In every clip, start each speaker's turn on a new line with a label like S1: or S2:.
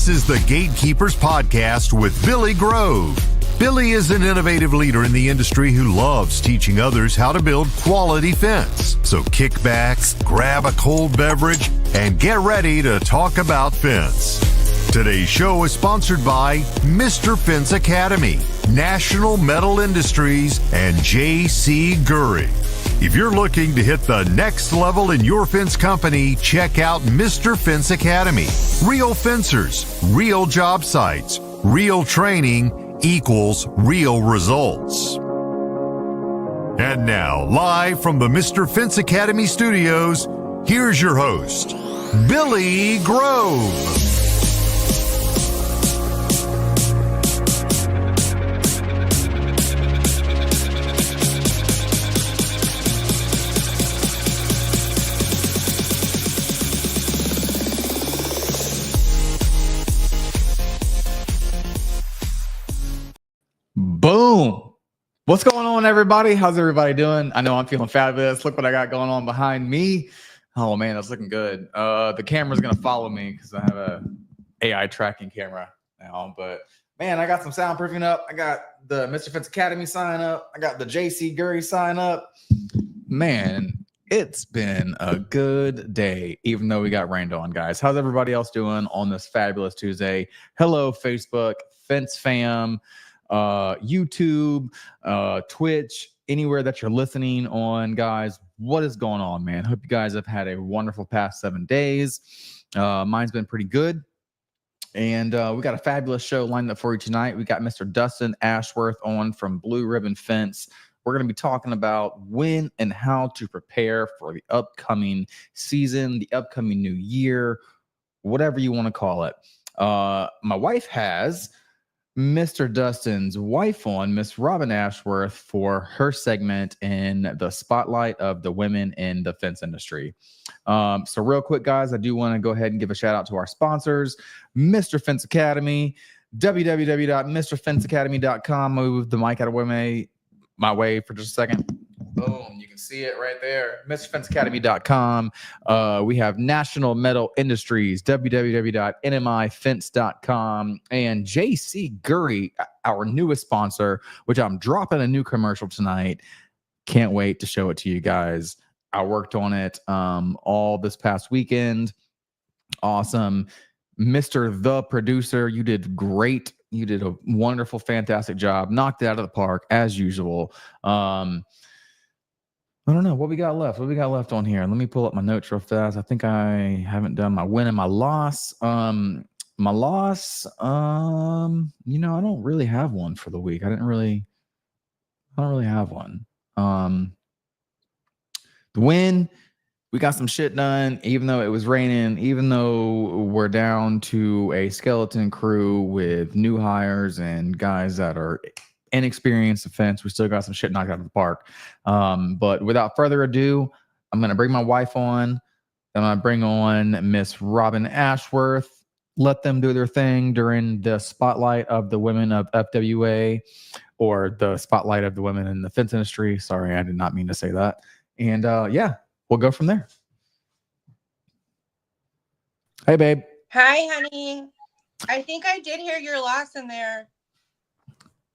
S1: This is the Gatekeepers Podcast with Billy Grove. Billy is an innovative leader in the industry who loves teaching others how to build quality fence. So kick back, grab a cold beverage, and get ready to talk about fence. Today's show is sponsored by Mr. Fence Academy, National Metal Industries, and GURY. If you're looking to hit the next level in your fence company, check out Mr. Fence Academy. Real fencers, real job sites, real training equals real results. And now, live from the Mr. Fence Academy studios, here's your host, Billy Grove.
S2: Boom. What's going on, everybody? How's everybody doing? I know I'm feeling fabulous. Look what I got going on behind me. Oh man, that's looking good. The camera's gonna follow me because I have a AI tracking camera now. But man, I got some soundproofing up. I got the Mr. Fence Academy sign up. I got the GURY sign up. Man, it's been a good day, even though we got rained on, guys. How's everybody else doing on this fabulous Tuesday? Hello, Facebook, Fence Fam, YouTube, Twitch, anywhere that you're listening on, guys. What is going on, man? Hope you guys have had a wonderful past 7 days. Mine's been pretty good. And we got a fabulous show lined up for you tonight. We got Mr. Dustin Ashworth on from Blue Ribbon Fence. We're going to be talking about when and how to prepare for the upcoming season, the upcoming new year, whatever you want to call it. My wife has Mr. Dustin's wife on, Miss Robin Ashworth, for her segment in the spotlight of the women in the fence industry. So real quick, guys, I do want to go ahead and give a shout out to our sponsors, Mr. Fence Academy, www.mrfenceacademy.com. Move the mic out of my way for just a second. Boom, you can see it right there. MrFenceAcademy.com. We have National Metal Industries, www.nmifence.com, and GURY, our newest sponsor, which I'm dropping a new commercial tonight. Can't wait to show it to you guys. I worked on it all this past weekend. Awesome. Mr. The Producer, you did great. You did a wonderful, fantastic job. Knocked it out of the park as usual. I don't know what we got left. What we got left on here? Let me pull up my notes real fast. I think I haven't done my win and my loss. My loss, I don't really have one for the week. I don't really have one. The win, we got some shit done, even though it was raining, even though we're down to a skeleton crew with new hires and guys that are inexperienced fence. We still got some shit knocked out of the park. But without further ado, I'm going to bring my wife on. I'm going to bring on Miss Robin Ashworth. Let them do their thing during the spotlight of the women of FWA, or the spotlight of the women in the fence industry. Sorry, I did not mean to say that. And yeah, we'll go from there. Hey, babe.
S3: Hi, honey. I think I did hear your loss in there.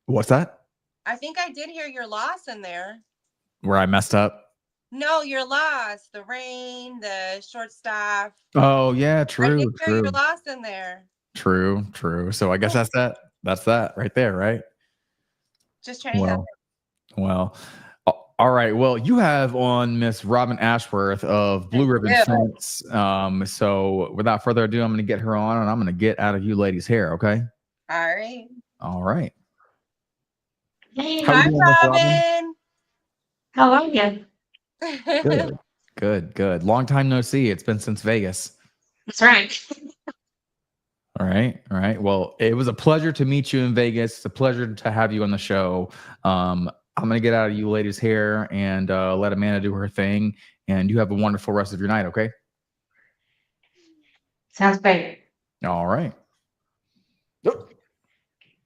S2: What's that?
S3: I think I did hear your loss in there.
S2: Where I messed up?
S3: No, your loss. The rain, the short staff.
S2: Oh, yeah, true.
S3: I did hear your loss in there.
S2: True. So I guess that's that. That's that right there, right?
S3: Just trying to help.
S2: Well, all right. Well, you have on Miss Robin Ashworth of Blue Ribbon Fence. So without further ado, I'm going to get her on, and I'm going to get out of you ladies' hair, okay?
S3: All right.
S4: Hey,
S3: hi, Robin.
S4: How are you?
S2: Good. Long time no see. It's been since Vegas.
S4: That's right.
S2: All right. Well, it was a pleasure to meet you in Vegas. It's a pleasure to have you on the show. I'm going to get out of you ladies' hair and let Amanda do her thing. And you have a wonderful rest of your night, okay?
S4: Sounds great.
S2: All right.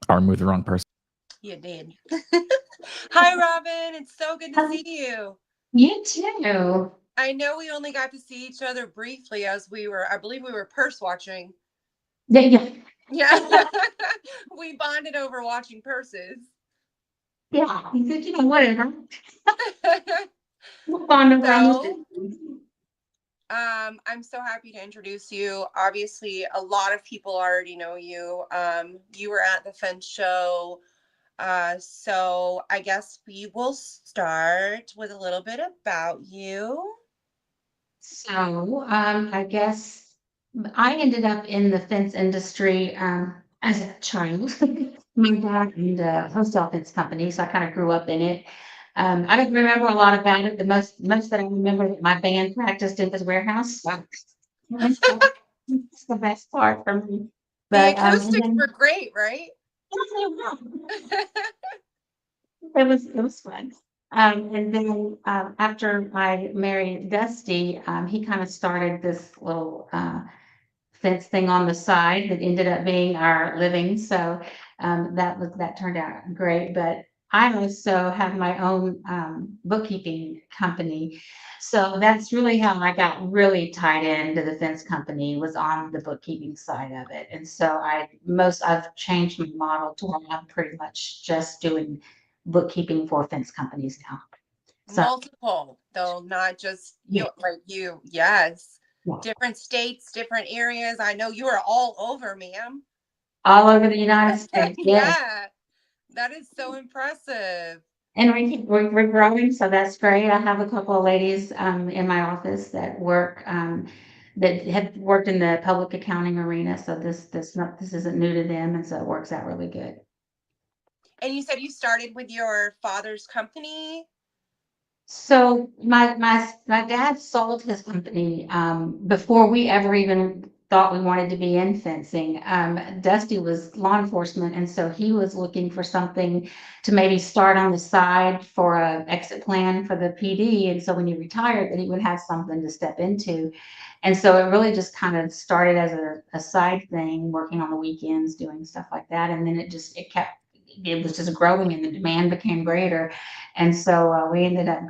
S2: I removed the wrong person.
S3: You did. Hi, Robin. It's so good to see you.
S4: You too.
S3: I know we only got to see each other briefly as I believe we were purse watching.
S4: Yeah.
S3: Yeah. We bonded over watching purses.
S4: Yeah, he said, whatever. We'll bond over on this.
S3: So, I'm so happy to introduce you. Obviously, a lot of people already know you. You were at the fence show. So I guess we will start with a little bit about you.
S4: So, I guess I ended up in the fence industry as a child. My dad owned a wholesale fence company, so I kind of grew up in it. I don't remember a lot about it. The most that I remember that my band practiced in his warehouse. So that's the best part for me.
S3: The
S4: But and
S3: acoustics were
S4: then
S3: great, right?
S4: it was fun. And then after I married Dusty, he kind of started this little fence thing on the side that ended up being our living. So that turned out great. But I also have my own bookkeeping company. So that's really how I got really tied into the fence company was on the bookkeeping side of it. And so I've changed my model to where I'm pretty much just doing bookkeeping for fence companies now. So
S3: Multiple, though, not just
S4: yeah,
S3: you, like you. Yes.
S4: yeah.
S3: Different states, different areas. I know you are all over, ma'am.
S4: All over the United States. Yes.
S3: Yeah. That is so impressive.
S4: And we're growing, so that's great. I have a couple of ladies in my office that work that have worked in the public accounting arena. So this isn't new to them, and so it works out really good.
S3: And you said you started with your father's company?
S4: So my dad sold his company before we ever even thought we wanted to be in fencing. Dusty was law enforcement, and so he was looking for something to maybe start on the side for a exit plan for the PD. And so when he retired, that he would have something to step into. And so it really just kind of started as a side thing, working on the weekends, doing stuff like that. And then it was just growing and the demand became greater. And so we ended up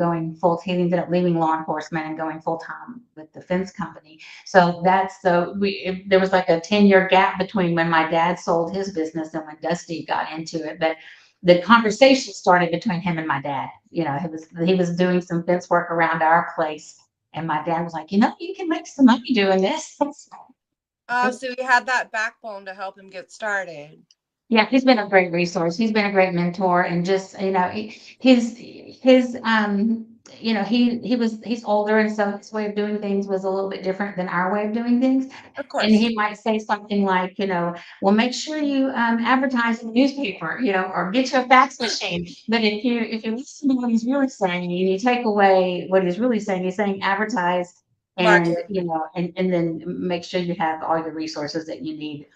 S4: he ended up leaving law enforcement and going full time with the fence company. So there was like a 10-year gap between when my dad sold his business and when Dusty got into it. But the conversation started between him and my dad. He was doing some fence work around our place. And my dad was like, you can make some money doing this.
S3: So you had that backbone to help him get started.
S4: Yeah, he's been a great resource. He's been a great mentor and just, his he's older and so his way of doing things was a little bit different than our way of doing things.
S3: Of
S4: And
S3: course.
S4: he might say something like, well, make sure you advertise in the newspaper, or get you a fax machine. But if you listen to what he's really saying and you take away what he's really saying, he's saying advertise and
S3: Market.
S4: and then make sure you have all your resources that you need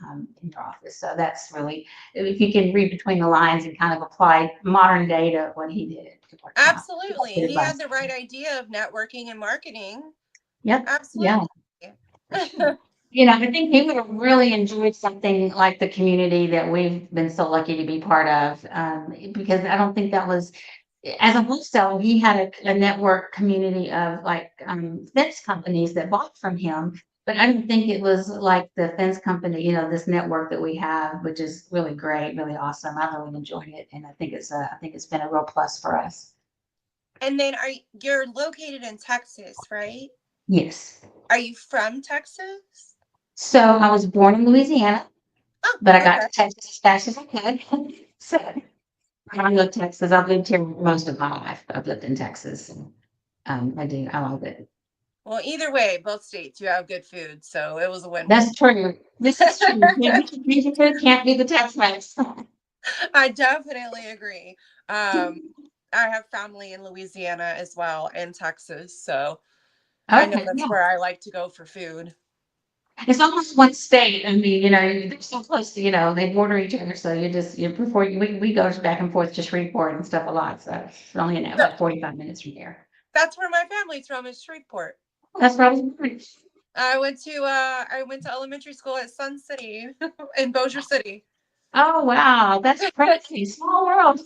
S4: in your office. So that's really, if you can read between the lines and kind of apply modern day to what he did, it works out. That's
S3: Absolutely.
S4: good
S3: He had
S4: advice.
S3: the right idea of networking and marketing.
S4: Yep. Yeah.
S3: Absolutely.
S4: I think he would have really enjoyed something like the community that we've been so lucky to be part of. Because I don't think that was, as a wholesaler, he had a network community of like fence companies that bought from him. But I don't think it was like the fence company, this network that we have, which is really great, really awesome. I really enjoyed it, and I think it's been a real plus for us.
S3: And then you're located in Texas, right?
S4: Yes.
S3: Are you from Texas?
S4: So I was born in Louisiana,
S3: Oh,
S4: but I got
S3: okay.
S4: to Texas as fast as I could. So I love Texas. I've lived here most of my life. I've lived in Texas. I do. I love it.
S3: Well, either way, both states, you have good food, so it was a win-win.
S4: That's true. This is true. Can't be the Tex-Mex.
S3: I definitely agree. I have family in Louisiana as well and Texas, so I know
S4: Okay,
S3: that's
S4: yeah.
S3: where I like to go for food.
S4: It's almost one state. I mean, they're so close, they border each other. So we go back and forth to Shreveport and stuff a lot. So it's only
S3: So
S4: like 45 minutes from here.
S3: that's where my family's from, is Shreveport.
S4: That's where I was born.
S3: I went to elementary school at Sun City in Bossier City.
S4: Oh, wow. That's crazy. Small world.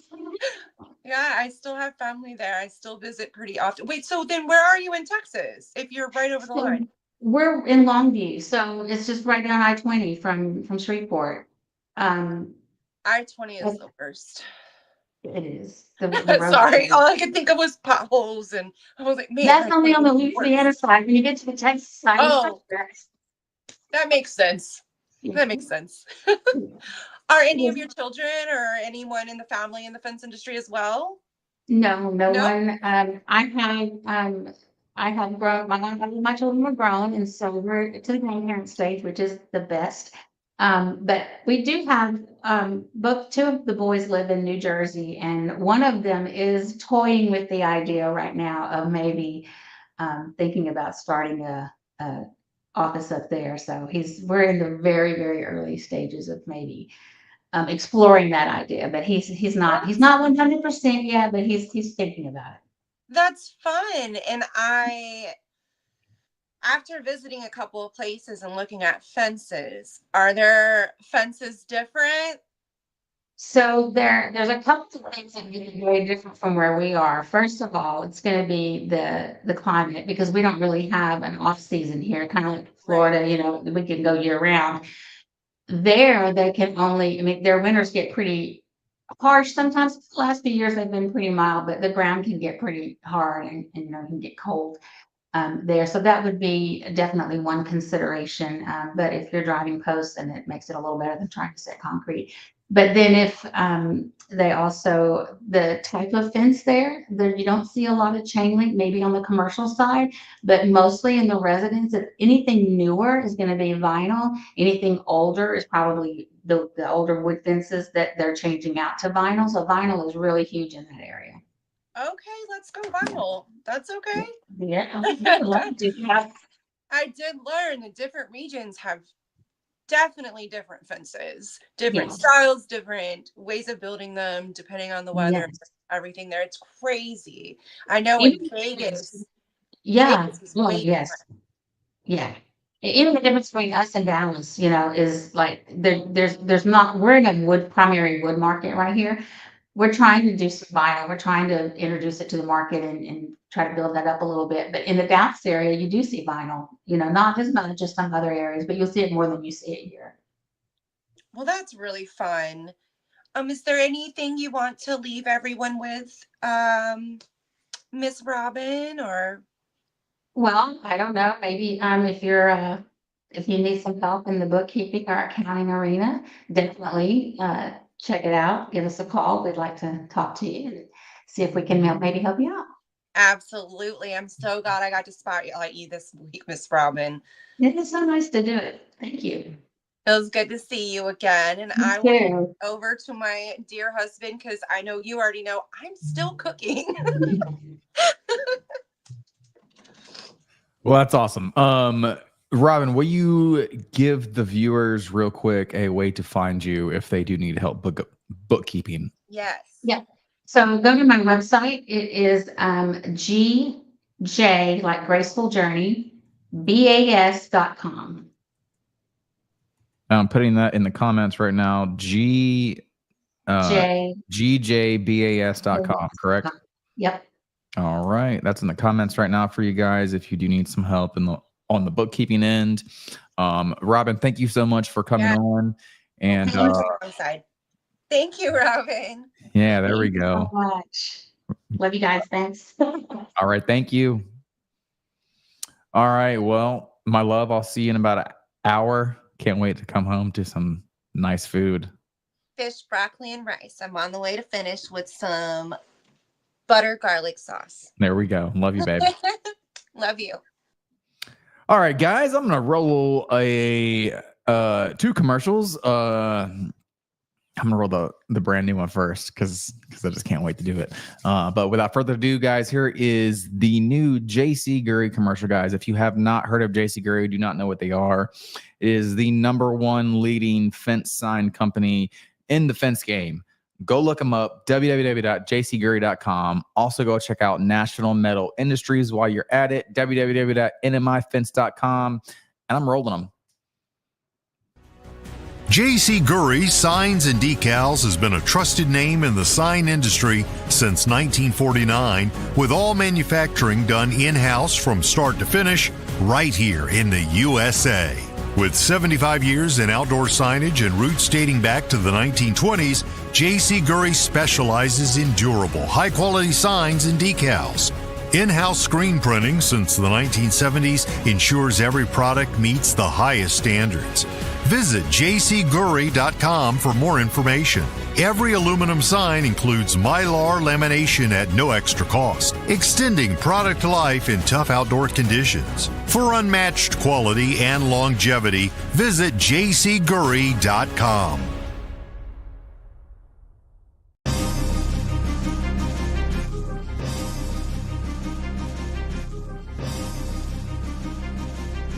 S3: Yeah, I still have family there. I still visit pretty often. Wait, so then where are you in Texas if you're right over the
S4: So
S3: line?
S4: We're in Longview, so it's just right down I-20 from Shreveport.
S3: I-20 is
S4: It
S3: the worst.
S4: is the road.
S3: Sorry, all I could think of was potholes, and I was like, man,
S4: That's only on the
S3: I-20 is
S4: Louisiana
S3: worse.
S4: side. When you get to the Texas side, it's
S3: Oh,
S4: so bad.
S3: that makes sense.
S4: Yeah.
S3: That makes sense. Are any of your children or anyone in the family in the fence industry as well?
S4: No, no
S3: No?
S4: one. I have grown. My children were grown, and so we're to the grandparent stage, which is the best. But we do have both two of the boys live in New Jersey, and one of them is toying with the idea right now of maybe thinking about starting a office up there. So we're in the very, very early stages of maybe exploring that idea, but he's not 100% yet, but he's thinking about it.
S3: That's fun. And after visiting a couple of places and looking at fences, are there fences different?
S4: So there's a couple of things that make it very different from where we are. First of all, it's going to be the climate, because we don't really have an off season here, kind of like Florida. You know, we can go year round. There, they can only. I mean, their winters get pretty harsh sometimes. The last few years they've been pretty mild, but the ground can get pretty hard and you know, can get cold there. So that would be definitely one consideration. But if you're driving posts, then it makes it a little better than trying to set concrete. But then if they also, the type of fence there you don't see a lot of chain link, maybe on the commercial side, but mostly in the residence. If anything newer is going to be vinyl, anything older is probably the older wood fences that they're changing out to vinyl. So vinyl is really huge in that area.
S3: Okay, let's go vinyl. That's okay.
S4: Yeah, I love to have.
S3: I did learn that different regions have definitely different fences, different styles, different ways of building them, depending on the weather, everything there. It's crazy. I know in Vegas.
S4: Yeah.
S3: Vegas is
S4: Well,
S3: way
S4: yes.
S3: different.
S4: Yeah. Even the difference between us and Dallas, you know, is like there's not, we're in a primary wood market right here. We're trying to do some vinyl. We're trying to introduce it to the market and try to build that up a little bit. But in the Dallas area, you do see vinyl, you know, not as much as some other areas, but you'll see it more than you see it here.
S3: Well, that's really fun. Is there anything you want to leave everyone with, Miss Robin, or?
S4: Well, I don't know. Maybe if you need some help in the bookkeeping or accounting arena, definitely check it out. Give us a call. We'd like to talk to you and see if we can maybe help you out.
S3: Absolutely. I'm so glad I got to spotlight you this week, Miss Robin.
S4: It is so nice to do it. Thank you.
S3: It was good to see you again. And I will go over to my dear husband, because I know you already know I'm still cooking.
S2: Well, that's awesome. Robin, will you give the viewers real quick a way to find you if they do need help bookkeeping?
S3: Yes.
S4: Yeah. So go to my website. It is GJ, like Graceful Journey, BAS.com.
S2: I'm putting that in the comments right now. GJBAS.com, correct?
S4: Yep.
S2: All right. That's in the comments right now for you guys if you do need some help on the bookkeeping end. Robin, thank you so much for coming on. And
S3: thank you, Robin.
S2: Yeah, there we go.
S4: So much. Love you guys. Thanks.
S2: All right. Thank you. All right. Well, my love, I'll see you in about an hour. Can't wait to come home to some nice food.
S3: Fish, broccoli, and rice. I'm on the way to finish with some butter garlic sauce.
S2: There we go. Love you, babe.
S3: Love you.
S2: All right, guys, I'm gonna roll two commercials. I'm gonna roll the brand new one first because I just can't wait to do it. But without further ado, guys, here is the new JC GURY commercial, guys. If you have not heard of JC GURY, do not know what they are. It is the #1 leading fence sign company in the fence game. Go look them up, www.jcgury.com. Also, go check out National Metal Industries while you're at it, www.nmifence.com. And I'm rolling them.
S1: JC GURY Signs and Decals has been a trusted name in the sign industry since 1949, with all manufacturing done in-house from start to finish, right here in the USA. With 75 years in outdoor signage and roots dating back to the 1920s, J.C. GURY specializes in durable, high-quality signs and decals. In-house screen printing since the 1970s ensures every product meets the highest standards. Visit jcgury.com for more information. Every aluminum sign includes Mylar lamination at no extra cost, extending product life in tough outdoor conditions. For unmatched quality and longevity, visit jcgury.com.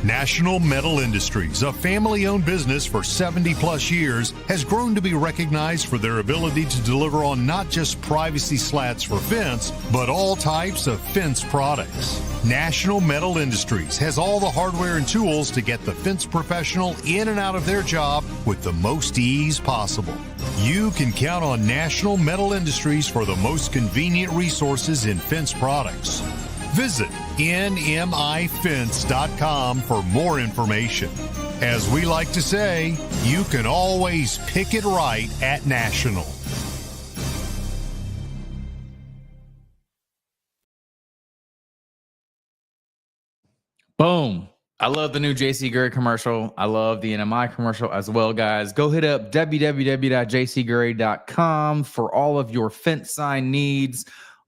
S1: National Metal Industries, a family-owned business for 70-plus years, has grown to be recognized for their ability to deliver on not just privacy slats for fence, but all types of fence products. National Metal Industries has all the hardware and tools to get the fence professional in and out of their job with the most ease possible. You can count on National Metal Industries for the most convenient resources in fence products. Visit nmifence.com for more information. As we like to say, you can always pick it right at National.
S2: Boom. I love the new JC GURY commercial. I love the NMI commercial as well, guys. Go hit up www.jcgury.com for all of your fence sign needs.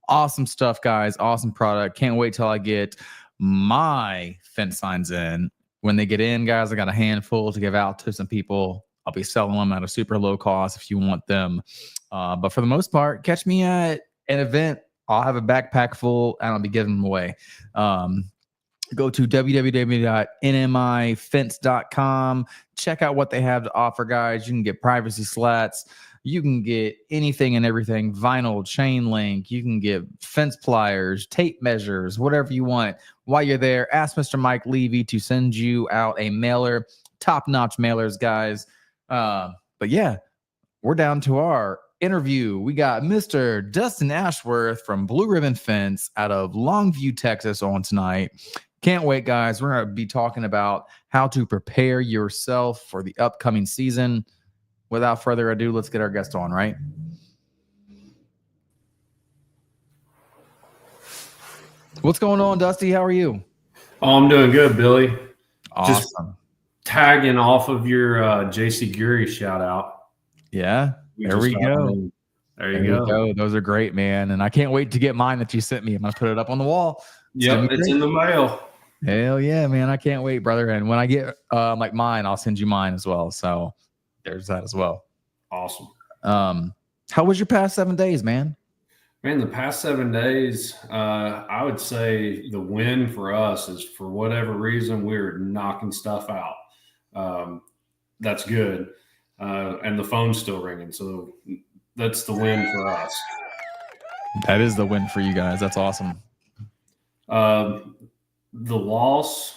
S2: Awesome stuff, guys. Awesome product. Can't wait till I get my fence signs in. When they get in, guys, I got a handful to give out to some people. I'll be selling them at a super low cost if you want them. But for the most part, catch me at an event. I'll have a backpack full and I'll be giving them away. Go to www.nmifence.com. Check out what they have to offer, guys. You can get privacy slats. You can get anything and everything, vinyl, chain link. You can get fence pliers, tape measures, whatever you want. While you're there, ask Mr. Mike Levy to send you out a mailer. Top-notch mailers, guys. But yeah, we're down to our interview. We got Mr. Dustin Ashworth from Blue Ribbon Fence out of Longview, Texas on tonight. Can't wait, guys. We're going to be talking about how to prepare yourself for the upcoming season. Without further ado, let's get our guest on, right? What's going on, Dusty? How are you?
S5: Oh, I'm doing good, Billy.
S2: Awesome.
S5: Just tagging off of your JC GURY shout out.
S2: Yeah, there we go.
S5: There you go.
S2: Those are great, man. And I can't wait to get mine that you sent me. I'm going to put it up on the wall.
S5: Yep, it's in the mail.
S2: Hell yeah, man. I can't wait, brother. And when I get like mine, I'll send you mine as well. So there's that as well.
S5: Awesome.
S2: How was your past 7 days, man?
S5: Man, the past 7 days, I would say the win for us is, for whatever reason, we're knocking stuff out. That's good. And the phone's still ringing. So that's the win for us.
S2: That is the win for you guys. That's awesome.
S5: The loss,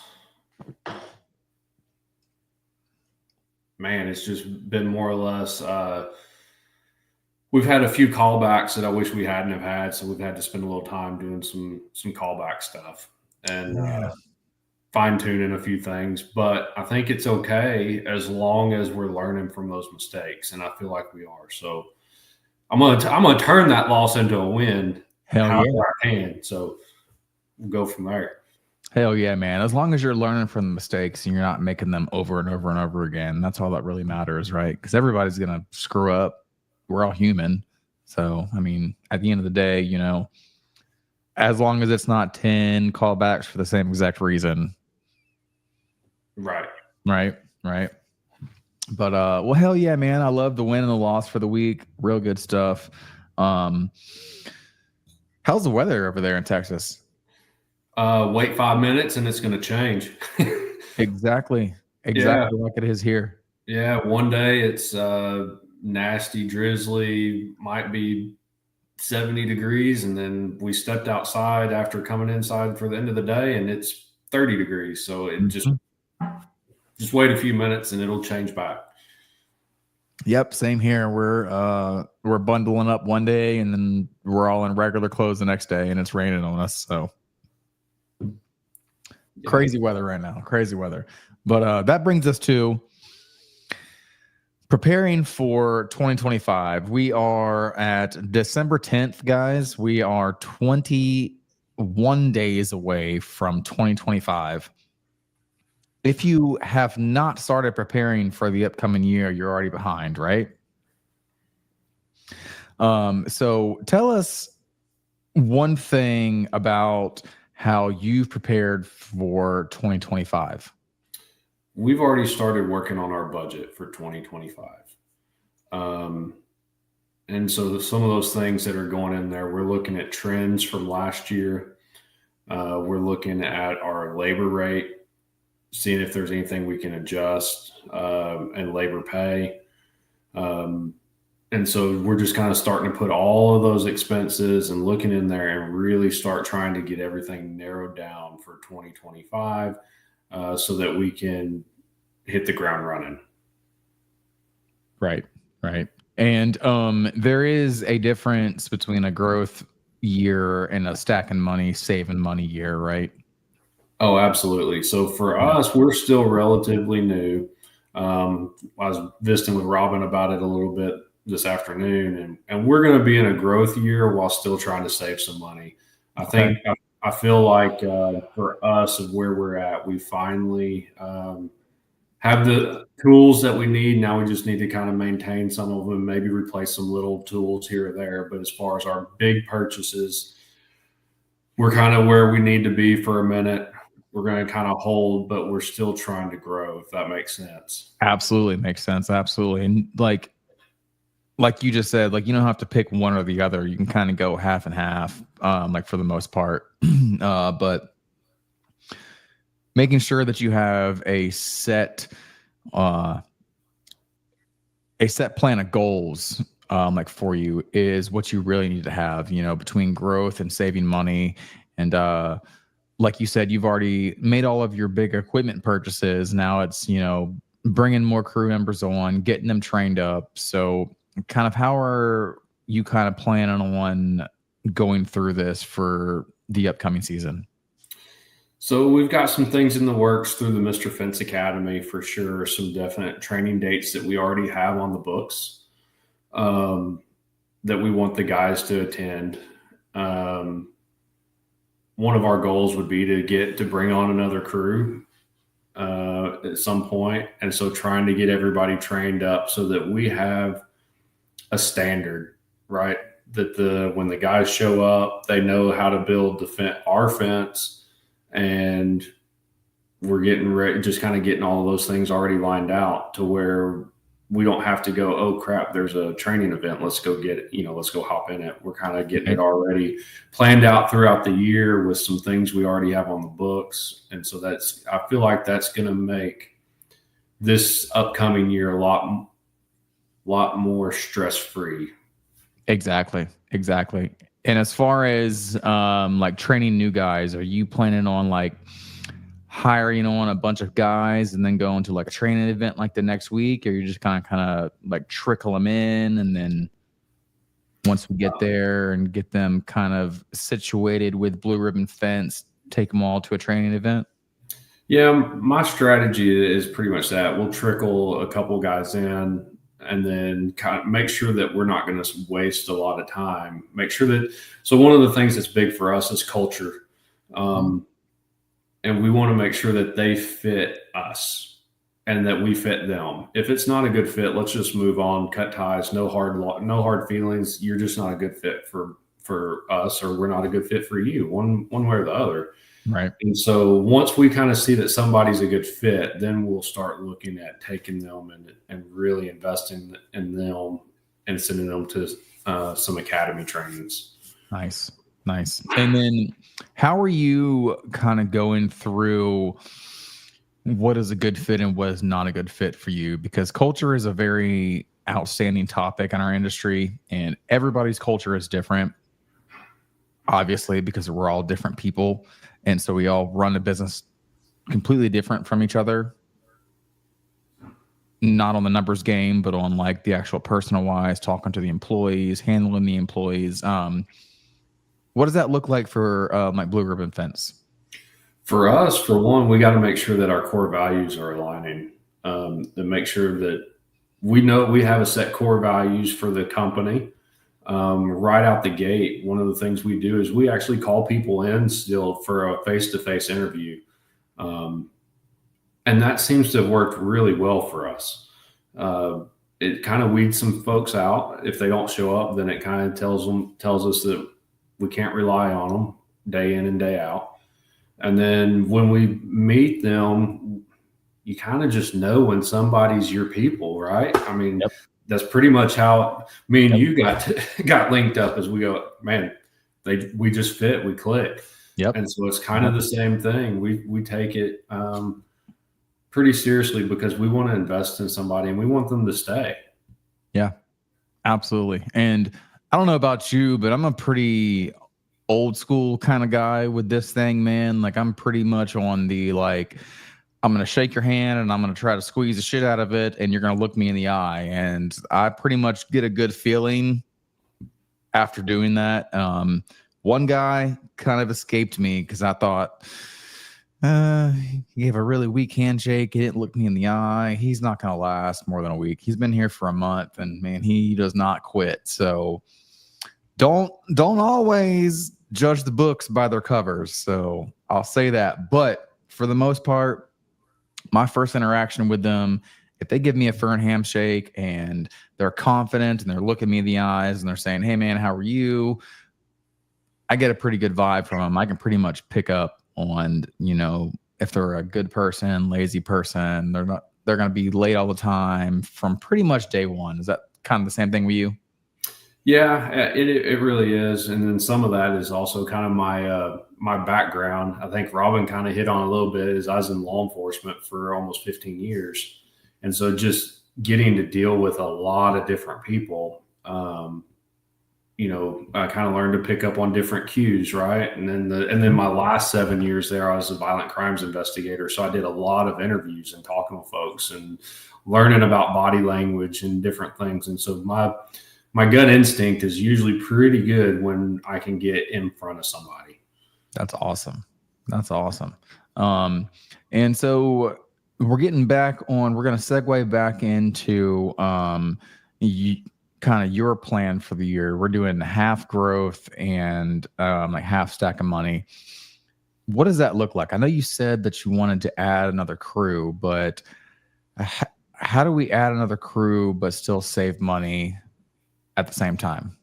S5: man, it's just been more or less, we've had a few callbacks that I wish we hadn't have had. So we've had to spend a little time doing some callback stuff and fine tuning a few things, but I think it's okay as long as we're learning from those mistakes. And I feel like we are. So I'm going to turn that loss into a win. However I can. So we'll go from there.
S2: Hell yeah, man. As long as you're learning from the mistakes and you're not making them over and over and over again, that's all that really matters, right? Because everybody's going to screw up. We're all human. So, I mean, at the end of the day, you know, as long as it's not 10 callbacks for the same exact reason.
S5: Right.
S2: But, well, hell yeah, man. I love the win and the loss for the week. Real good stuff. How's the weather over there in Texas?
S5: Wait 5 minutes and it's going to change.
S2: Exactly like it is here.
S5: Yeah, one day it's nasty, drizzly, might be 70 degrees, and then we stepped outside after coming inside for the end of the day, and it's 30 degrees. So it just wait a few minutes and it'll change back.
S2: Yep, same here. We're bundling up one day, and then we're all in regular clothes the next day, and it's raining on us. So Crazy weather right now. Crazy weather. But that brings us to preparing for 2025. We are at December 10th, guys. We are 21 days away from 2025. If you have not started preparing for the upcoming year, you're already behind, right? So tell us one thing about how you've prepared for 2025.
S5: We've already started working on our budget for 2025. And so some of those things that are going in there, we're looking at trends from last year. We're looking at our labor rate, seeing if there's anything we can adjust, and labor pay. And so we're just kind of starting to put all of those expenses and looking in there and really start trying to get everything narrowed down for 2025, so that we can hit the ground running.
S2: Right. And there is a difference between a growth year and a stacking money, saving money year, right?
S5: Oh, absolutely. So for us, we're still relatively new. I was visiting with Robin about it a little bit this afternoon, and we're going to be in a growth year while still trying to save some money. I feel like for us of where we're at, we finally have the tools that we need. Now we just need to kind of maintain some of them, maybe replace some little tools here or there. But as far as our big purchases, we're kind of where we need to be for a minute. We're going to kind of hold, but we're still trying to grow, if that makes sense.
S2: Absolutely makes sense. Absolutely. And like you just said, like, you don't have to pick one or the other. You can kind of go half and half, like for the most part. But making sure that you have a set plan of goals, like for you, is what you really need to have, between growth and saving money. And like you said, you've already made all of your big equipment purchases. Now it's, bringing more crew members on, getting them trained up. So kind of how are you kind of planning on going through this for the upcoming season?
S5: So we've got some things in the works through the Mr. Fence Academy for sure. Some definite training dates that we already have on the books, that we want the guys to attend. One of our goals would be to bring on another crew at some point. And so trying to get everybody trained up so that we have a standard, right? That when the guys show up, they know how to build our fence. And we're getting ready, just kind of getting all of those things already lined out to where we don't have to go, oh crap, there's a training event, let's go get it, let's go hop in it. We're kind of getting it already planned out throughout the year with some things we already have on the books. And so I feel like that's going to make this upcoming year a lot more stress-free.
S2: Exactly. And as far as like training new guys, are you planning on like hiring on a bunch of guys and then going to like a training event like the next week, or you're just kind of like trickle them in, and then once we get there and get them kind of situated with Blue Ribbon Fence, take them all to a training event?
S5: Yeah, my strategy is pretty much that. We'll trickle a couple guys in, and then kind of make sure that we're not going to waste a lot of time. Make sure that, so one of the things that's big for us is culture. And we want to make sure that they fit us and that we fit them. If it's not a good fit, let's just move on, cut ties, no hard feelings. You're just not a good fit for us, or we're not a good fit for you, one way or the other.
S2: Right.
S5: And so once we kind of see that somebody's a good fit, then we'll start looking at taking them and really investing in them and sending them to some academy trainings.
S2: Nice. And then how are you kind of going through what is a good fit and what is not a good fit for you? Because culture is a very outstanding topic in our industry, and everybody's culture is different, obviously, because we're all different people. And so we all run a business completely different from each other, not on the numbers game, but on like the actual personal wise, talking to the employees, handling the employees. What does that look like for like Blue Ribbon Fence?
S5: For us, for one, we got to make sure that our core values are aligning, and make sure that we know we have a set core values for the company. Right out the gate, one of the things we do is we actually call people in still for a face-to-face interview. And that seems to have worked really well for us. It kind of weeds some folks out. If they don't show up, then it kind of tells us that we can't rely on them day in and day out. And then when we meet them, you kind of just know when somebody's your people, right? I mean, that's pretty much how me and you got linked up. As we go, man, we just fit, we click. And so it's kind of the same thing. We take it pretty seriously because we want to invest in somebody and we want them to stay.
S2: Yeah, absolutely. And I don't know about you, but I'm a pretty old school kind of guy with this thing, man. Like I'm pretty much on the, like, I'm going to shake your hand and I'm going to try to squeeze the shit out of it. And you're going to look me in the eye. And I pretty much get a good feeling after doing that. One guy kind of escaped me because I thought, he gave a really weak handshake. He didn't look me in the eye. He's not going to last more than a week. He's been here for a month and man, he does not quit. So don't always judge the books by their covers. So I'll say that. But for the most part, my first interaction with them, if they give me a firm handshake and they're confident and they're looking me in the eyes and they're saying, "Hey man, how are you?" I get a pretty good vibe from them. I can pretty much pick up on, you know, if they're a good person, lazy person, they're going to be late all the time from pretty much day one. Is that kind of the same thing with you?
S5: Yeah, it really is. And then some of that is also kind of my background. I think Robin kind of hit on a little bit as I was in law enforcement for almost 15 years. And so just getting to deal with a lot of different people, you know, I kind of learned to pick up on different cues, right? And then my last 7 years there, I was a violent crimes investigator. So I did a lot of interviews and talking with folks and learning about body language and different things. And so my gut instinct is usually pretty good when I can get in front of somebody.
S2: That's awesome. That's awesome. And so we're getting back on, we're going to segue back into kind of your plan for the year. We're doing half growth and like half stack of money. What does that look like? I know you said that you wanted to add another crew, but how do we add another crew but still save money at the same time?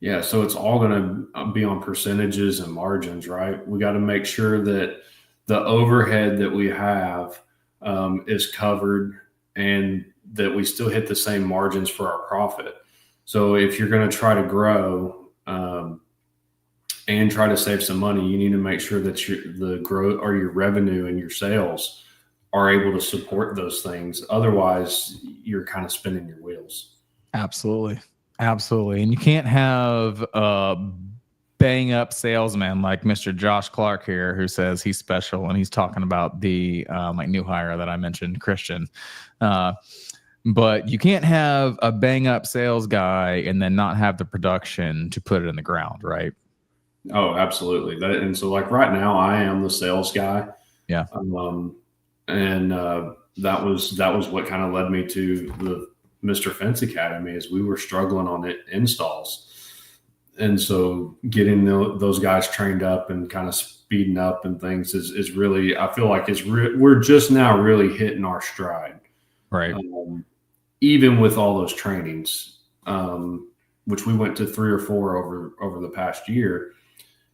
S5: Yeah, so it's all going to be on percentages and margins, right? We got to make sure that the overhead that we have is covered and that we still hit the same margins for our profit. So if you're going to try to grow and try to save some money, you need to make sure that the growth or your revenue and your sales are able to support those things. Otherwise, you're kind of spinning your wheels.
S2: Absolutely. Absolutely. And you can't have a bang up salesman like Mr. Josh Clark here, who says he's special and he's talking about the like new hire that I mentioned, Christian. But you can't have a bang up sales guy and then not have the production to put it in the ground, right?
S5: Oh, absolutely. And so like right now I am the sales guy.
S2: Yeah.
S5: That was what kind of led me to the Mr. Fence Academy, is we were struggling on installs. And so getting those guys trained up and kind of speeding up and things is really, I feel like we're just now really hitting our stride.
S2: Right.
S5: Even with all those trainings, which we went to 3 or 4 over the past year,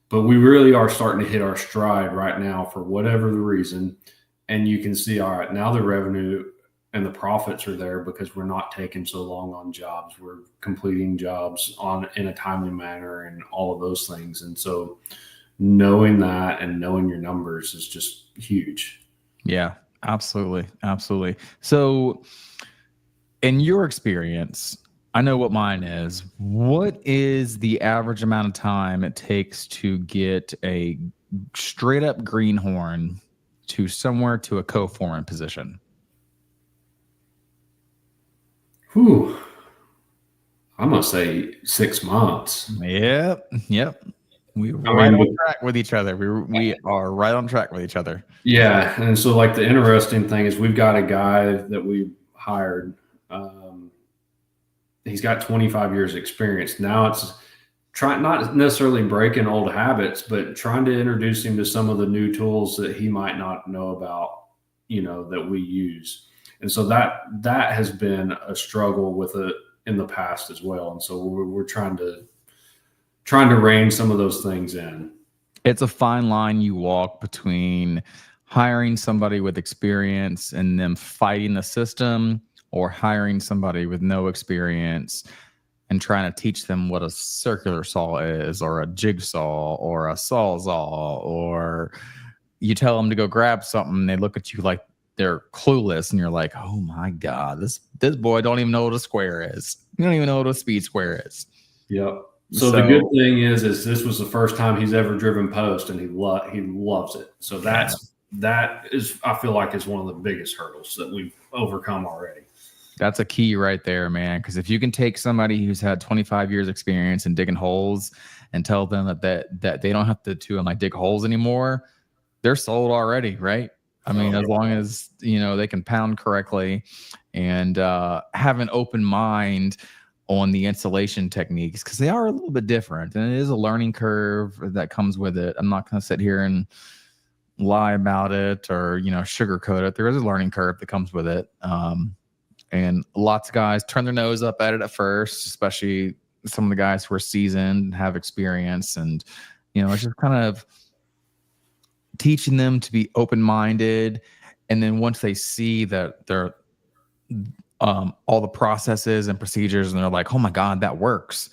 S5: but we really are starting to hit our stride right now for whatever the reason. And you can see, all right, now the revenue and the profits are there because we're not taking so long on jobs. We're completing jobs in a timely manner and all of those things. And so knowing that and knowing your numbers is just huge.
S2: Yeah, absolutely. Absolutely. So in your experience, I know what mine is. What is the average amount of time it takes to get a straight up greenhorn to somewhere to a co-foreman position?
S5: Whew. I'm going to say 6 months.
S2: Yep. We
S5: I
S2: right
S5: mean,
S2: on track with each other. We are right on track with each other.
S5: yeah. And so, like, the interesting thing is we've got a guy that we hired. He's got 25 years experience. Now it's trying, not necessarily breaking old habits, but trying to introduce him to some of the new tools that he might not know about, that we use. And so that has been a struggle with it in the past as well. And so we're trying to rein some of those things in.
S2: It's a fine line you walk between hiring somebody with experience and them fighting the system, or hiring somebody with no experience and trying to teach them what a circular saw is, or a jigsaw, or a sawzall, or you tell them to go grab something, they look at you like they're clueless, and you're like, oh my God, this boy don't even know what a square is. You don't even know what a speed square is.
S5: Yep. So the good thing is this was the first time he's ever driven post, and he loves it. So that is, I feel like, is one of the biggest hurdles that we've overcome already.
S2: That's a key right there, man. Because if you can take somebody who's had 25 years experience in digging holes and tell them that they don't have to like dig holes anymore, they're sold already, right? I mean, as long as they can pound correctly and have an open mind on the installation techniques, because they are a little bit different, and it is a learning curve that comes with it. I'm not going to sit here and lie about it or sugarcoat it. There is a learning curve that comes with it. And lots of guys turn their nose up at it at first, especially some of the guys who are seasoned and have experience. And, it's just kind of teaching them to be open-minded. And then once they see that they're all the processes and procedures, and they're like, oh my God, that works.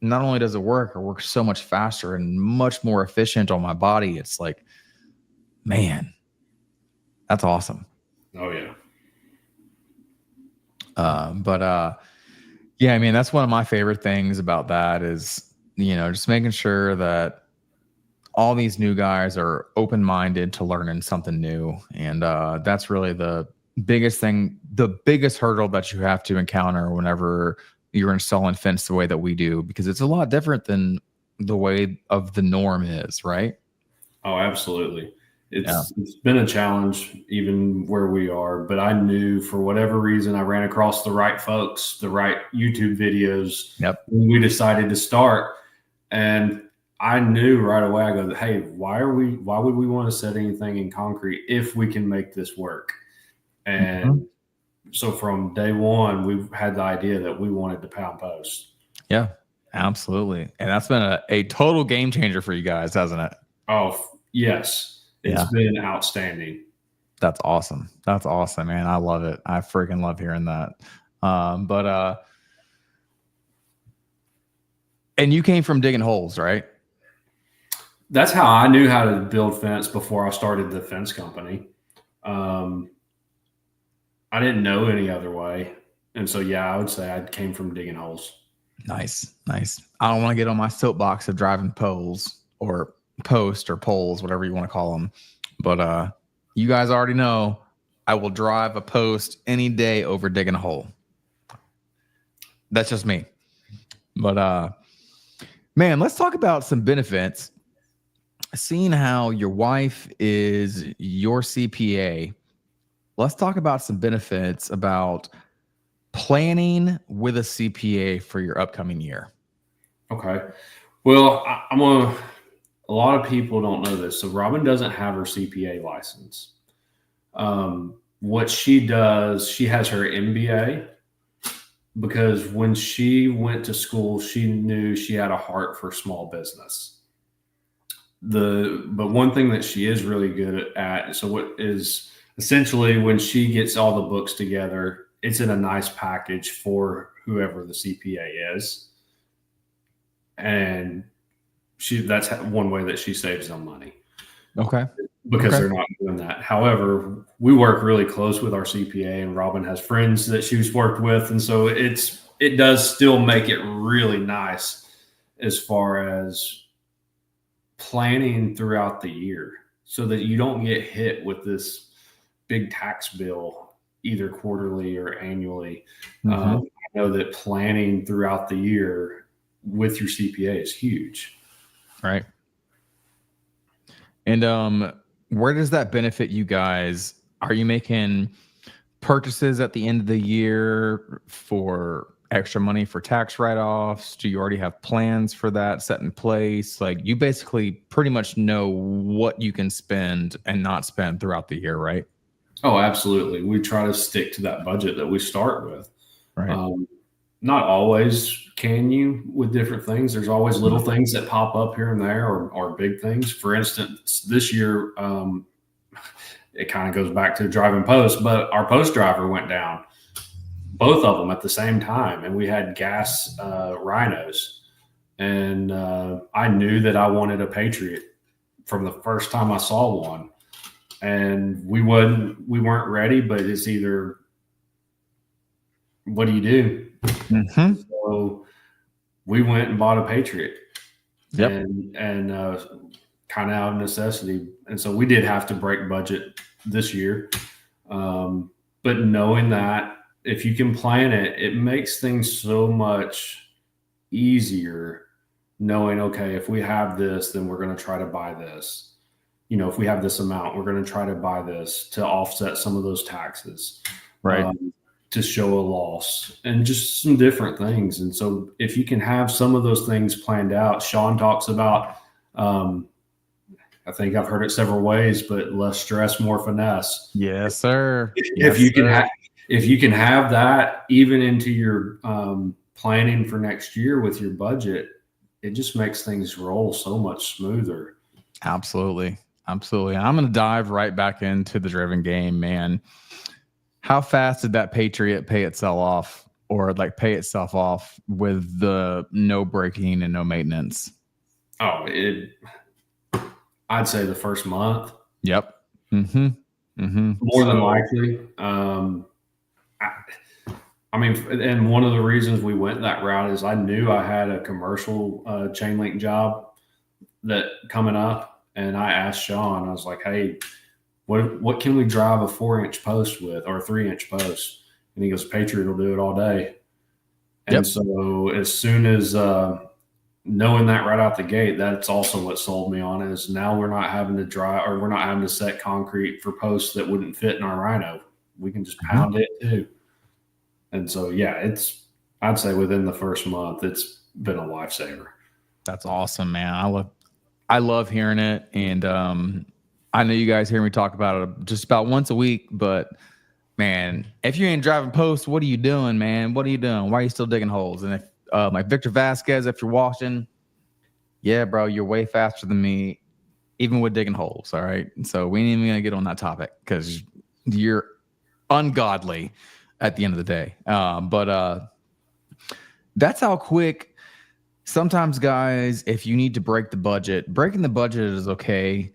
S2: Not only does it works so much faster and much more efficient on my body. It's like, man, that's awesome.
S5: Oh yeah.
S2: Yeah, I mean, that's one of my favorite things about that is, just making sure that all these new guys are open-minded to learning something new. And that's really the biggest thing, the biggest hurdle that you have to encounter whenever you're installing fence the way that we do, because it's a lot different than the way of the norm is, right?
S5: Oh, absolutely. It's been a challenge even where we are, but I knew for whatever reason I ran across the right folks, the right YouTube videos.
S2: Yep.
S5: When we decided to start, and I knew right away, I go, hey, why would we want to set anything in concrete if we can make this work? And so from day one, we've had the idea that we wanted to pound post. Yeah,
S2: absolutely. And that's been a total game changer for you guys, hasn't it?
S5: Oh, yes. It's been outstanding.
S2: That's awesome. That's awesome, man. I love it. I freaking love hearing that. And you came from digging holes, right?
S5: That's how I knew how to build fence before I started the fence company. I didn't know any other way. And so, I would say I came from digging holes.
S2: Nice. Nice. I don't want to get on my soapbox of driving poles or post or poles, whatever you want to call them. But you guys already know I will drive a post any day over digging a hole. That's just me. But man, let's talk about some benefits. Seeing how your wife is your CPA, let's talk about some benefits about planning with a CPA for your upcoming year.
S5: Okay. Well, a lot of people don't know this. So Robin doesn't have her CPA license. What she does, she has her MBA, because when she went to school, she knew she had a heart for small business. But one thing that she is really good at, so what is essentially when she gets all the books together, it's in a nice package for whoever the CPA is. And that's one way that she saves them money.
S2: Okay.
S5: Because they're not doing that. However, we work really close with our CPA, and Robin has friends that she's worked with. And so it does still make it really nice as far as planning throughout the year, so that you don't get hit with this big tax bill either quarterly or annually. I know that planning throughout the year with your CPA is huge.
S2: Right. And where does that benefit you guys? Are you making purchases at the end of the year for extra money for tax write-offs? Do you already have plans for that set in place? Like, you basically pretty much know what you can spend and not spend throughout the year, right?
S5: Oh, absolutely. We try to stick to that budget that we start with.
S2: Right.
S5: Not always can you with different things. There's always little things that pop up here and there, or big things. For instance, this year, it kind of goes back to driving post, but our post driver went down, both of them at the same time, and we had gas rhinos. And I knew that I wanted a Patriot from the first time I saw one, and we weren't ready. But it's either, what do you do?
S2: Mm-hmm.
S5: So we went and bought a Patriot.
S2: Yep.
S5: And kind of out of necessity. And so we did have to break budget this year. But knowing that if you can plan it, it makes things so much easier, knowing, okay, if we have this, then we're going to try to buy this. You know, if we have this amount, we're going to try to buy this to offset some of those taxes.
S2: Right.
S5: To show a loss, and just some different things. And so if you can have some of those things planned out, Sean talks about, I think I've heard it several ways, but less stress, more finesse.
S2: Yes, sir.
S5: If you can have that even into your planning for next year with your budget, it just makes things roll so much smoother.
S2: Absolutely. Absolutely. And I'm going to dive right back into the driven game, man. How fast did that Patriot pay itself off, or like pay itself off with the no braking and no maintenance?
S5: Oh, I'd say the first month.
S2: Yep. Mm-hmm. Mm-hmm.
S5: More than likely. I mean, and one of the reasons we went that route is I knew I had a commercial chain link job that coming up, and I asked Sean, I was like, hey, what can we drive a 4-inch post with, or a 3-inch post? And he goes, Patriot will do it all day. And so as soon as knowing that right out the gate, that's also what sold me on it, is now we're not having to drive, or we're not having to set concrete for posts that wouldn't fit in our Rhino. We can just pound it too. And so, yeah, I'd say within the first month, it's been a lifesaver.
S2: That's awesome, man. I love hearing it. And I know you guys hear me talk about it just about once a week, but man, if you ain't driving posts, what are you doing, man? What are you doing? Why are you still digging holes? And if like Victor Vasquez, if you're watching, yeah, bro, you're way faster than me, even with digging holes. All right. So we ain't even gonna get on that topic because you're ungodly at the end of the day. But that's how quick sometimes, guys, if you need to break the budget, breaking the budget is okay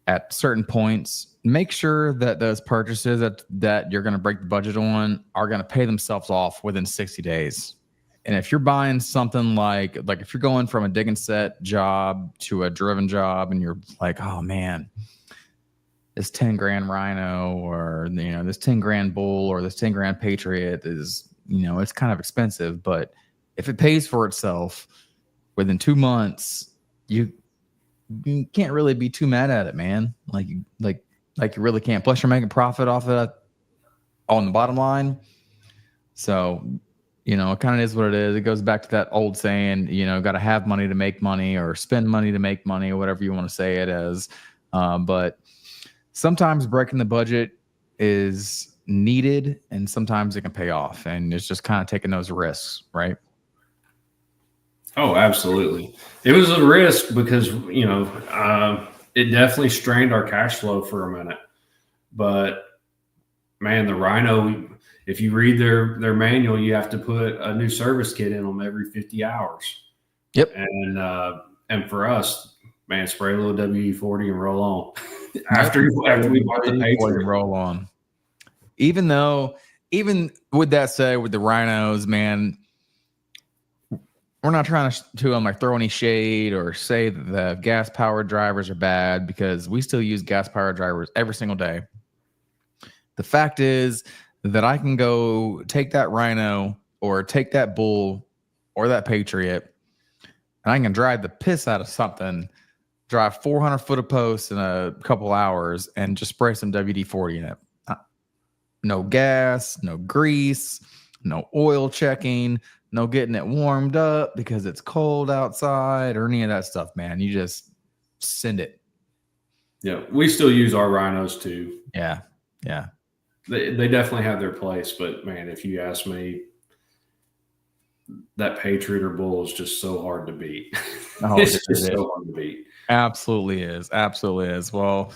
S2: at certain points. Make sure that those purchases that you're going to break the budget on are going to pay themselves off within 60 days. And if you're buying something like if you're going from a dig and set job to a driven job, and you're like, oh man, this 10 grand Rhino, or, you know, this 10 grand Bull, or this 10 grand Patriot is, you know, it's kind of expensive, but if it pays for itself within 2 months, you can't really be too mad at it, man. Like you really can't. Plus, you're making profit off of that on the bottom line. So, you know, it kind of is what it is. It goes back to that old saying, you know, got to have money to make money, or spend money to make money, or whatever you want to say it as. But sometimes breaking the budget is needed, and sometimes it can pay off. And it's just kind of taking those risks, right?
S5: Oh, absolutely. It was a risk because, you know, it definitely strained our cash flow for a minute. But man, the Rhino, if you read their manual, you have to put a new service kit in them every 50 hours.
S2: Yep.
S5: And for us, man, spray a little WD-40 and roll on. after we bought the Patriot,
S2: roll on. Even with that said, with the Rhinos, man, we're not trying to like throw any shade or say that the gas powered drivers are bad, because we still use gas powered drivers every single day. The fact is that I can go take that Rhino or take that Bull or that Patriot and I can drive the piss out of something, drive 400 foot of posts in a couple hours, and just spray some WD-40 in it. No gas, no grease, no oil checking, no getting it warmed up because it's cold outside or any of that stuff, man. You just send it.
S5: Yeah, we still use our rhinos too.
S2: Yeah.
S5: They definitely have their place, but man, if you ask me, that Patriot or Bull is just so hard to beat. It's just so hard to beat.
S2: Absolutely is. Well,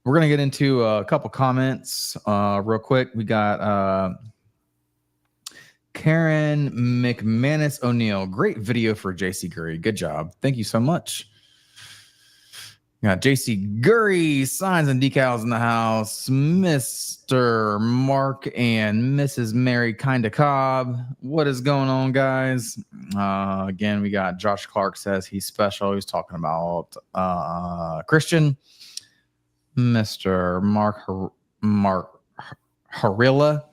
S2: we're gonna get into a couple comments real quick. We got Karen McManus O'Neill. Great video for JC GURY. Good job. Thank you so much. Got JC GURY signs and decals in the house. Mr. Mark and Mrs. Mary Kinda Cobb. What is going on, guys? Again, we got Josh Clark says he's special. He's talking about Christian. Mr. Mark Harilla.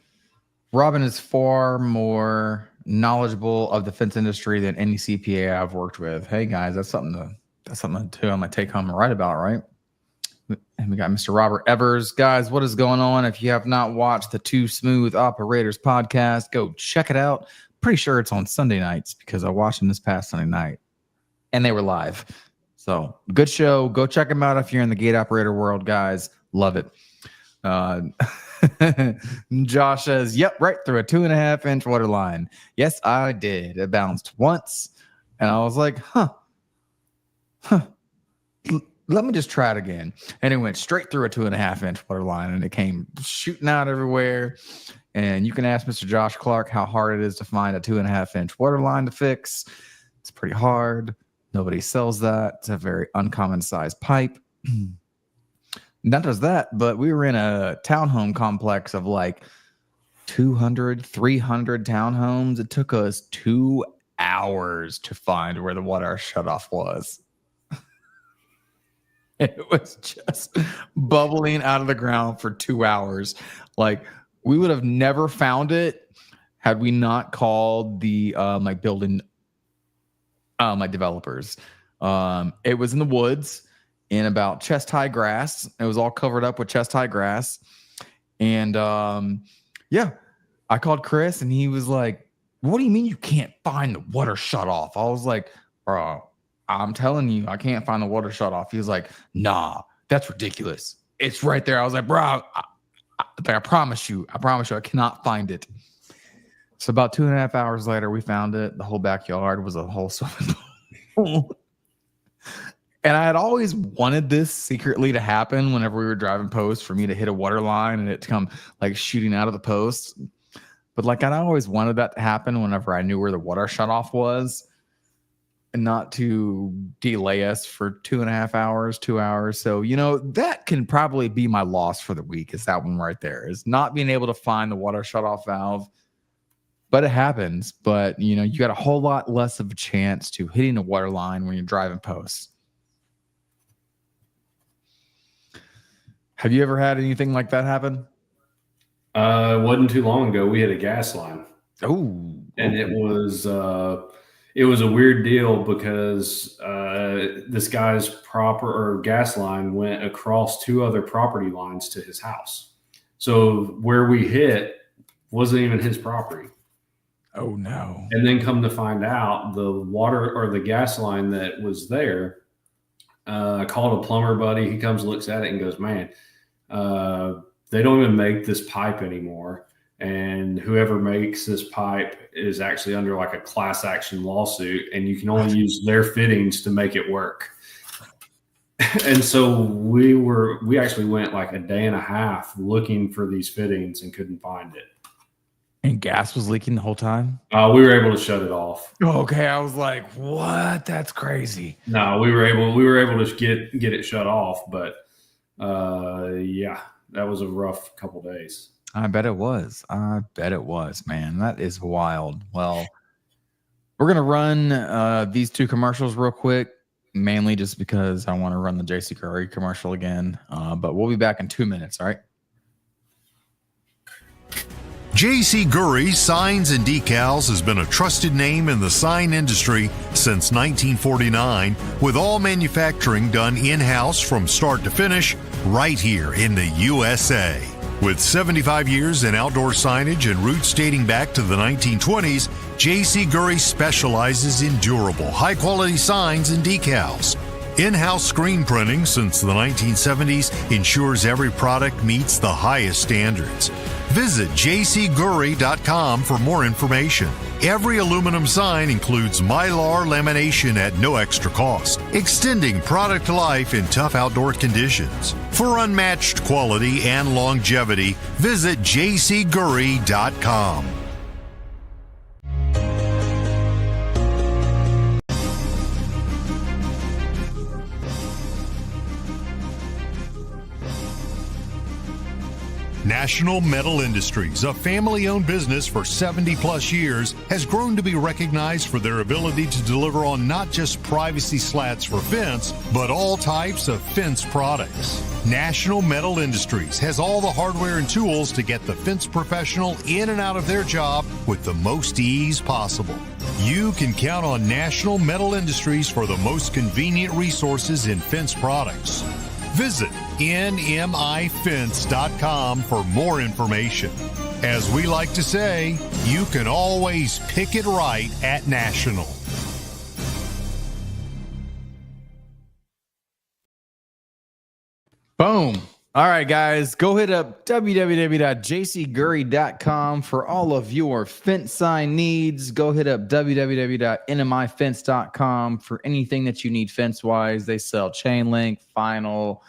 S2: Robin is far more knowledgeable of the fence industry than any CPA I've worked with. Hey guys, that's something to I'm gonna take home and write about, right? And we got Mr. Robert Evers. Guys, what is going on? If you have not watched the Two Smooth Operators podcast, go check it out. Pretty sure it's on Sunday nights because I watched them this past Sunday night and they were live. So good show. Go check them out if you're in the gate operator world, guys. Love it. Josh says, yep, right through a 2.5-inch water line. Yes, I did. It bounced once and I was like, let me just try it again. And it went straight through a 2.5-inch water line and it came shooting out everywhere. And you can ask Mr. Josh Clark how hard it is to find a 2.5-inch water line to fix. It's pretty hard. Nobody sells that. It's a very uncommon size pipe. Not just that, but we were in a townhome complex of like 200, 300 townhomes. It took us 2 hours to find where the water shutoff was. It was just bubbling out of the ground for 2 hours. Like we would have never found it had we not called the building developers. It was in the woods in about chest high grass. It was all covered up with chest high grass. And yeah, I called Chris and he was like, what do you mean you can't find the water shut off? I was like, bro, I'm telling you, I can't find the water shut off. He was like, nah, that's ridiculous. It's right there. I was like, bro, I promise you, I cannot find it. So about 2.5 hours later, we found it. The whole backyard was a whole swimming pool. And I had always wanted this secretly to happen whenever we were driving posts for me to hit a water line and it to come like shooting out of the post. But like I always wanted that to happen whenever I knew where the water shut off was. And not to delay us for 2.5 hours, 2 hours. So, that can probably be my loss for the week is that one right there is not being able to find the water shutoff valve. But it happens. But, you got a whole lot less of a chance to hitting a water line when you're driving posts. Have you ever had anything like that happen?
S5: It wasn't too long ago. We had a gas line.
S2: Oh.
S5: And it was a weird deal because this guy's gas line went across 2 other property lines to his house. So where we hit wasn't even his property.
S2: Oh no.
S5: And then come to find out the water or the gas line that was there, I called a plumber buddy. He comes, looks at it and goes, man, they don't even make this pipe anymore. And whoever makes this pipe is actually under like a class action lawsuit and you can only use their fittings to make it work. And so we actually went like a day and a half looking for these fittings and couldn't find it.
S2: And gas was leaking the whole time?
S5: We were able to shut it off.
S2: Okay, I was like, what? That's crazy.
S5: No, we were able to get it shut off, but yeah, that was a rough couple days.
S2: I bet it was, man. That is wild. Well, we're going to run these 2 commercials real quick, mainly just because I want to run the JC GURY commercial again. But we'll be back in 2 minutes, all right?
S1: J.C. GURY Signs and Decals has been a trusted name in the sign industry since 1949, with all manufacturing done in-house from start to finish right here in the USA. With 75 years in outdoor signage and roots dating back to the 1920s, J.C. GURY specializes in durable, high-quality signs and decals. In-house screen printing since the 1970s ensures every product meets the highest standards. Visit jcgury.com for more information. Every aluminum sign includes Mylar lamination at no extra cost, extending product life in tough outdoor conditions. For unmatched quality and longevity, visit jcgury.com. National Metal Industries, a family-owned business for 70-plus years, has grown to be recognized for their ability to deliver on not just privacy slats for fence, but all types of fence products. National Metal Industries has all the hardware and tools to get the fence professional in and out of their job with the most ease possible. You can count on National Metal Industries for the most convenient resources in fence products. Visit nmifence.com for more information. As we like to say, you can always pick it right at National.
S2: Boom. All right, guys, go hit up www.jcgury.com for all of your fence sign needs. Go hit up www.nmifence.com for anything that you need fence-wise. They sell chain link, vinyl.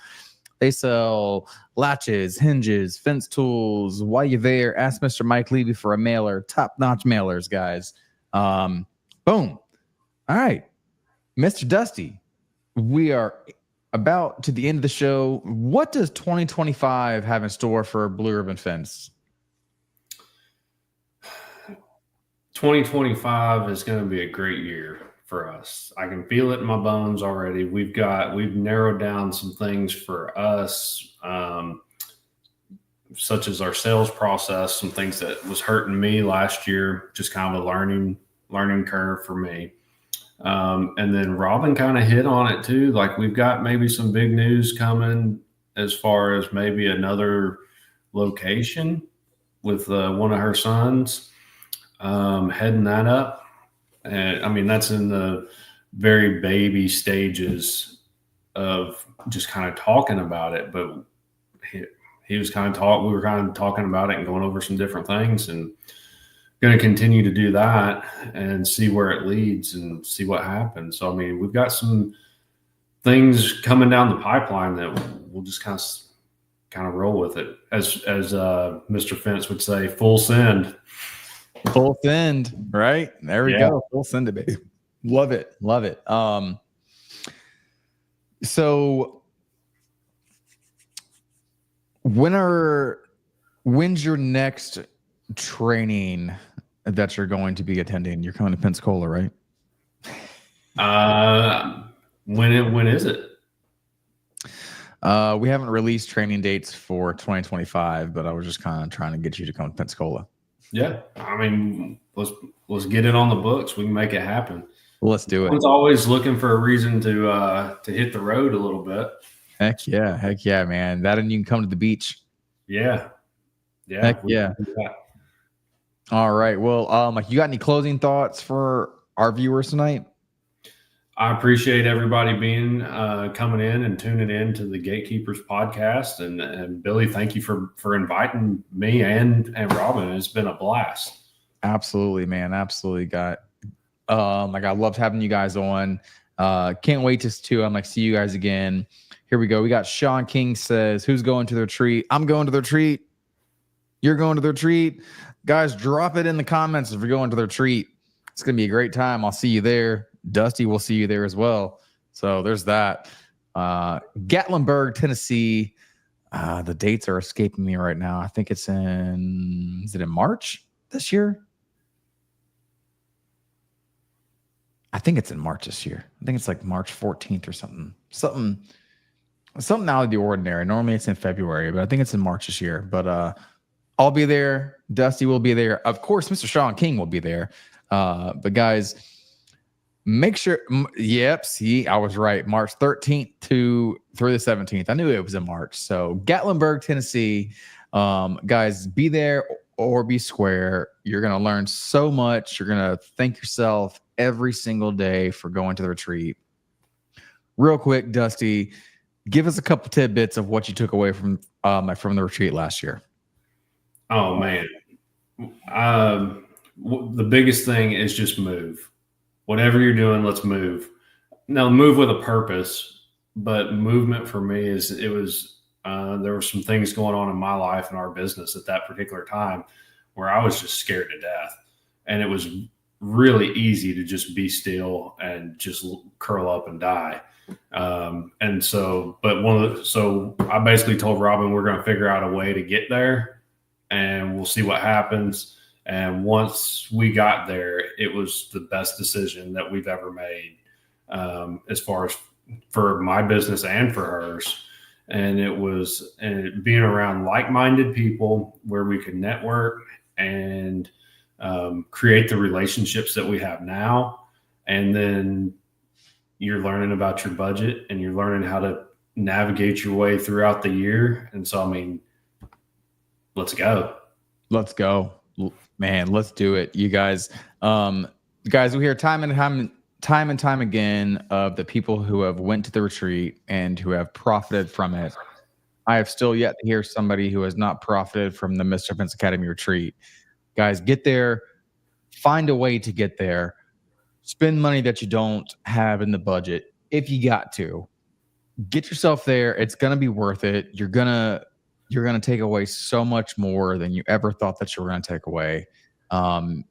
S2: They sell latches, hinges, fence tools. While you're there, ask Mr. Mike Levy for a mailer. Top-notch mailers, guys. Boom. All right. Mr. Dusty, we are about to the end of the show. What does 2025 have in store for Blue Ribbon Fence?
S5: 2025 is going to be a great year for us. I can feel it in my bones already. We've narrowed down some things for us, such as our sales process, some things that was hurting me last year, just kind of a learning curve for me. And then Robin kind of hit on it too. Like, we've got maybe some big news coming as far as maybe another location with one of her sons, heading that up. And I mean, that's in the very baby stages of just kind of talking about it. But he was kind of we were kind of talking about it and going over some different things, and going to continue to do that and see where it leads and see what happens. So, I mean, we've got some things coming down the pipeline that we'll just kind of roll with it. As Mr. Fence would say, full send.
S2: Full send, right? There we go. Full send it, baby. Love it. Love it. So when's your next training that you're going to be attending? You're coming to Pensacola, right?
S5: When is it?
S2: We haven't released training dates for 2025, but I was just kind of trying to get you to come to Pensacola.
S5: Yeah, I mean, let's get it on the books. We can make it happen.
S2: Let's do it.
S5: Everyone's always looking for a reason to hit the road a little bit.
S2: Heck yeah, man. That, and you can come to the beach.
S5: Yeah.
S2: Heck yeah. All right. Well, you got any closing thoughts for our viewers tonight?
S5: I appreciate everybody being coming in and tuning in to the Gatekeepers podcast. And Billy, thank you for inviting me and Robin. It's been a blast.
S2: Absolutely, man. Absolutely. I loved having you guys on. Can't wait to see you guys again. Here we go. We got Sean King says, who's going to the retreat? I'm going to the retreat. You're going to the retreat. Guys, drop it in the comments if you're going to the retreat. It's going to be a great time. I'll see you there. Dusty will see you there as well. So there's that. Gatlinburg, Tennessee. The dates are escaping me right now. I think is it in March this year? I think it's in March this year. I think it's like March 14th or something. Something out of the ordinary. Normally it's in February, but I think it's in March this year. But I'll be there. Dusty will be there. Of course, Mr. Sean King will be there. But guys, make sure. Yep. See, I was right. March 13th through the 17th. I knew it was in March. So Gatlinburg, Tennessee. Guys, be there or be square. You're going to learn so much. You're going to thank yourself every single day for going to the retreat. Real quick, Dusty, give us a couple tidbits of what you took away from the retreat last year.
S5: Oh man. The biggest thing is just move. Whatever you're doing, let's move. Now move with a purpose, but movement for me there were some things going on in my life and our business at that particular time where I was just scared to death. And it was really easy to just be still and just curl up and die. So I basically told Robin, we're going to figure out a way to get there and we'll see what happens. And once we got there, it was the best decision that we've ever made, as far as for my business and for hers. And being around like-minded people where we could network and create the relationships that we have now. And then you're learning about your budget and you're learning how to navigate your way throughout the year. And so, I mean, let's go.
S2: Let's go, man. Let's do it. You guys, we hear time and time again of the people who have went to the retreat and who have profited from it. I have still yet to hear somebody who has not profited from the Mr. Fence Academy retreat. Guys, get there, find a way to get there, spend money that you don't have in the budget. If you got to, get yourself there. It's going to be worth it. You're going to take away so much more than you ever thought that you were going to take away. And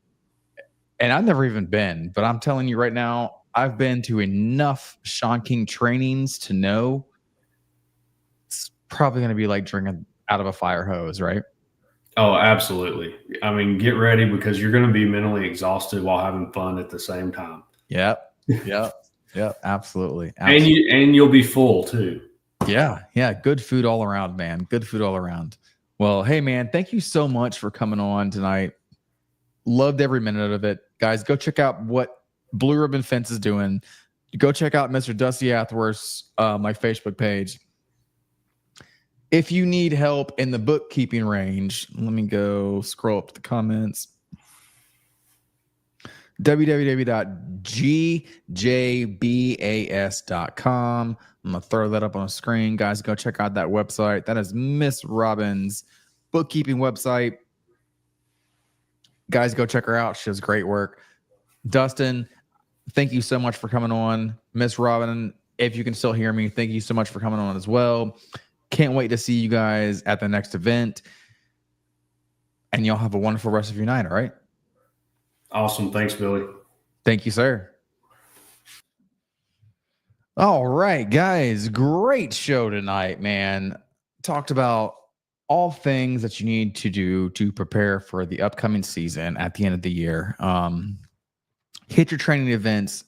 S2: I've never even been, but I'm telling you right now, I've been to enough Sean King trainings to know it's probably going to be like drinking out of a fire hose, right?
S5: Oh, absolutely. I mean, get ready because you're going to be mentally exhausted while having fun at the same time.
S2: Yep. Absolutely.
S5: And you'll be full too.
S2: Yeah. Good food all around, man. Good food all around. Well, hey, man, thank you so much for coming on tonight. Loved every minute of it. Guys, go check out what Blue Ribbon Fence is doing. Go check out Mr. Dusty Ashworth's my Facebook page. If you need help in the bookkeeping range, let me go scroll up to the comments. www.gjbas.com. I'm going to throw that up on the screen. Guys, go check out that website. That is Miss Robin's bookkeeping website. Guys, go check her out. She does great work. Dustin, thank you so much for coming on. Miss Robin, if you can still hear me, thank you so much for coming on as well. Can't wait to see you guys at the next event. And y'all have a wonderful rest of your night, all right?
S5: Awesome. Thanks, Billy.
S2: Thank you, sir. All right, guys. Great show tonight, man. Talked about all things that you need to do to prepare for the upcoming season at the end of the year. Hit your training events.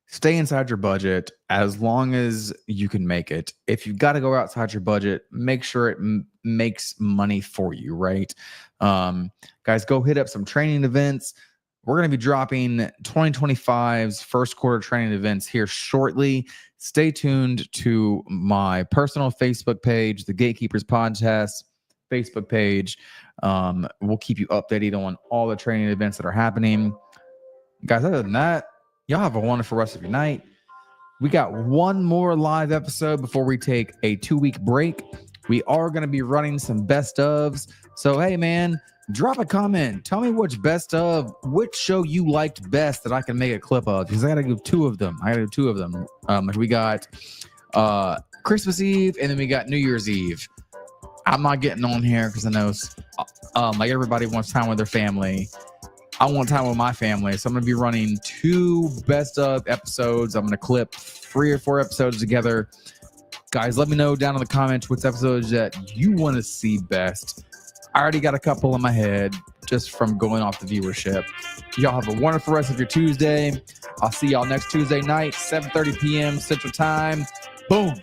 S2: Stay inside your budget as long as you can make it. If you've got to go outside your budget, make sure it makes money for you, right? Guys, go hit up some training events. We're going to be dropping 2025's first quarter training events here shortly. Stay tuned to my personal Facebook page, the Gatekeepers Podcast Facebook page. We'll keep you updated on all the training events that are happening. Guys, other than that, y'all have a wonderful rest of your night. We got one more live episode before we take a 2-week break. We are going to be running some best ofs. So, hey, man, drop a comment. Tell me which show you liked best that I can make a clip of, because I got to do two of them. We got Christmas Eve, and then we got New Year's Eve. I'm not getting on here because I know like everybody wants time with their family. I want time with my family, so I'm going to be running 2 best of episodes. I'm going to clip 3 or 4 episodes together. Guys, let me know down in the comments which episodes that you want to see best. I already got a couple in my head just from going off the viewership. Y'all have a wonderful rest of your Tuesday. I'll see y'all next Tuesday night, 7:30 p.m. Central Time. Boom.